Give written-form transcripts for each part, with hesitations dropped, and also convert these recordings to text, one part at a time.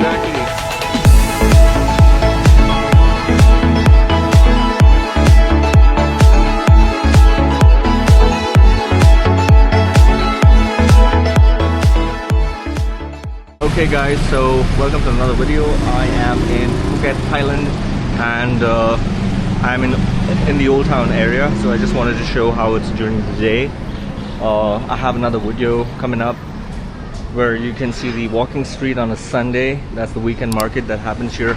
Exactly. Okay guys, so welcome to another video. I am in Phuket, Thailand, and I'm in the Old Town area. So I just wanted to show how it's during the day. I have another video coming up where you can see the walking street on a Sunday. That's the weekend market that happens here.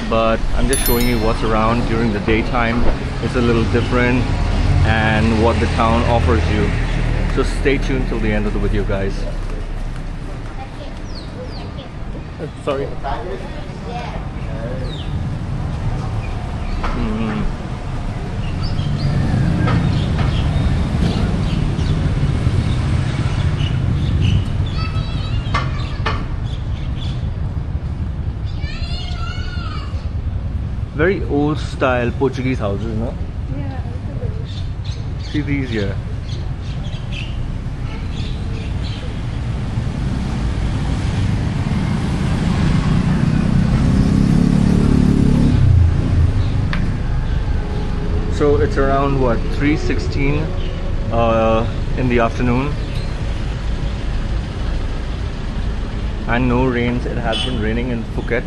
But I'm just showing you what's around during the daytime. It's a little different and what the town offers you. So stay tuned till the end of the video, guys. Sorry. Very old style Portuguese houses, no? Yeah, See these here. So it's around what, 3:16 in the afternoon, and no rains. It has been raining in Phuket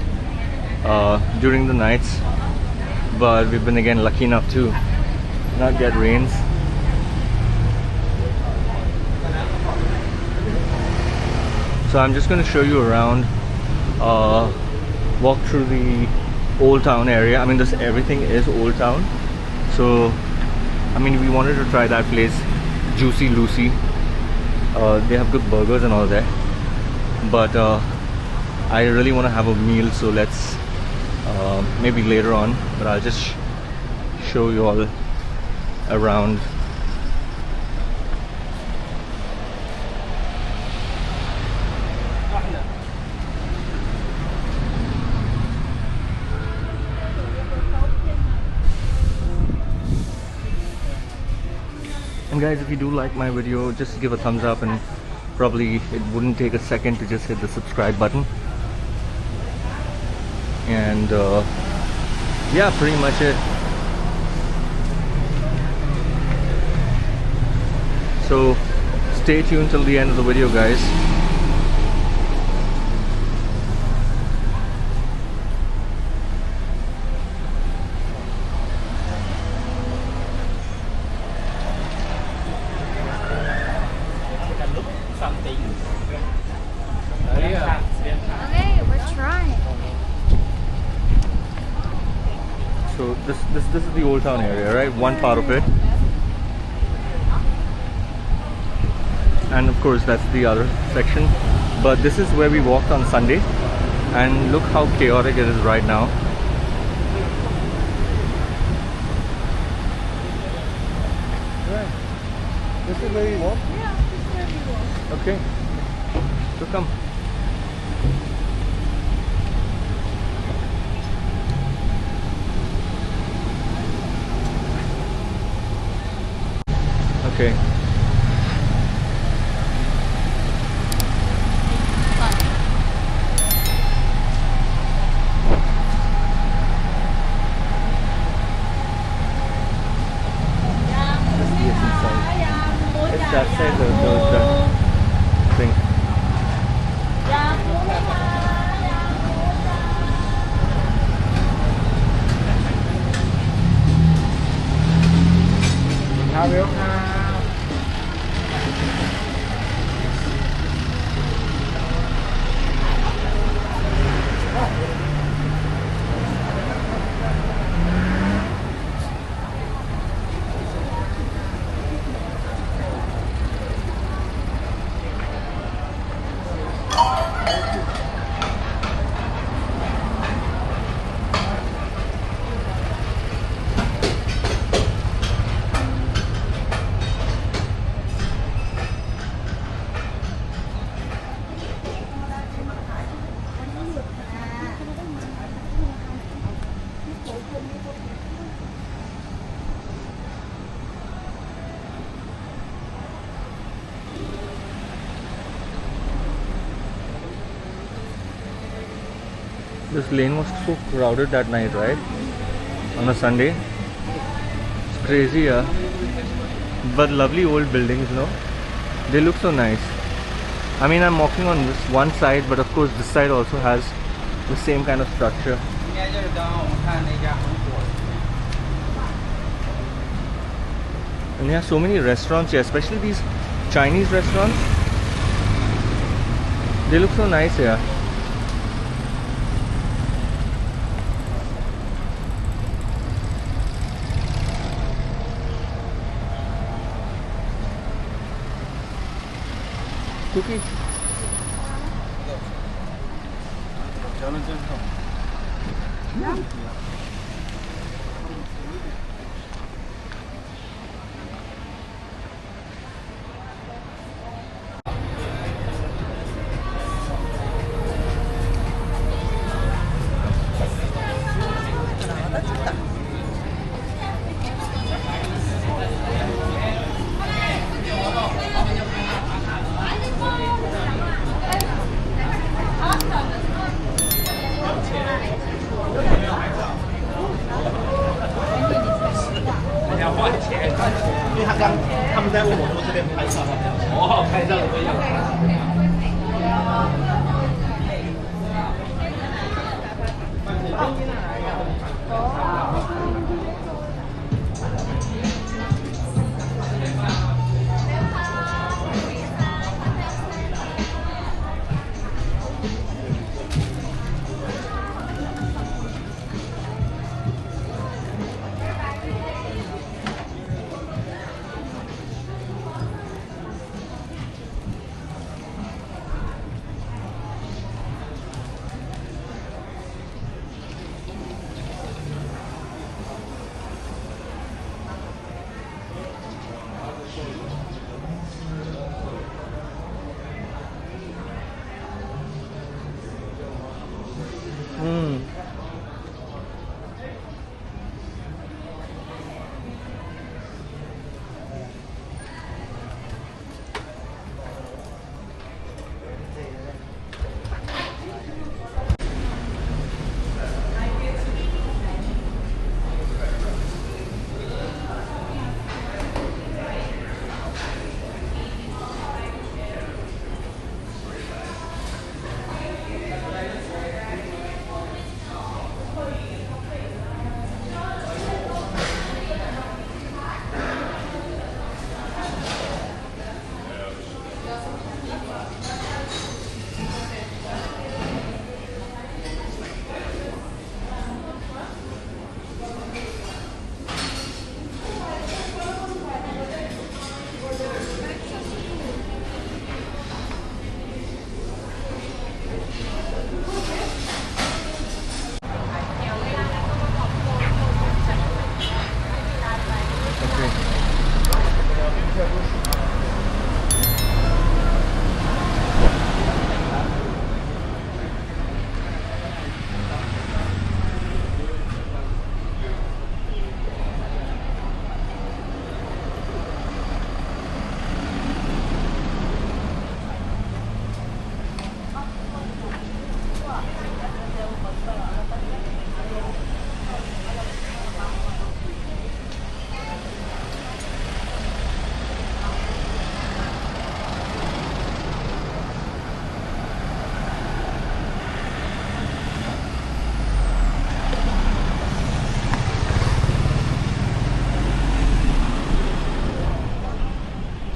during the nights, but we've been again lucky enough to not get rains. So I'm just going to show you around, walk through the Old Town area. I mean, this everything is Old Town. So, I mean, we wanted to try that place, Juicy Lucy. They have good burgers and all that. But I really want to have a meal, so let's maybe later on. But I'll just show you all around. And guys, if you do like my video, just give a thumbs up, and probably it wouldn't take a second to just hit the subscribe button. And yeah, pretty much it. So stay tuned till the end of the video, guys. Okay, we're trying. So this is the Old Town area, right? One part of it. And of course that's the other section. But this is where we walked on Sunday. And look how chaotic it is right now. Right. This is where we walk? Yeah, this is where we walk. Okay. So come. Okay. It's that side, the thing. This lane was so crowded that night, right? On a Sunday. It's crazy, yeah. But lovely old buildings, no? They look so nice. I mean, I'm walking on this one side, but of course this side also has the same kind of structure. And there are so many restaurants here, especially these Chinese restaurants. They look so nice here. Cookie.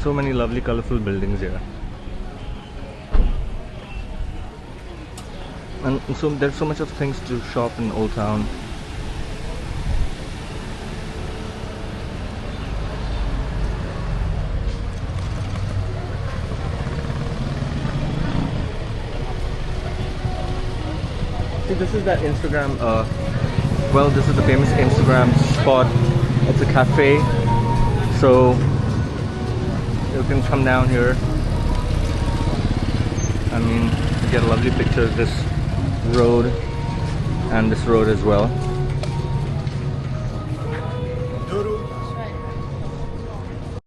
So many lovely colorful buildings here. And so there's so much of things to shop in Old Town. See, this is that Instagram, well, this is the famous Instagram spot. It's a cafe. So you can come down here. I mean, you get a lovely picture of this road and this road as well.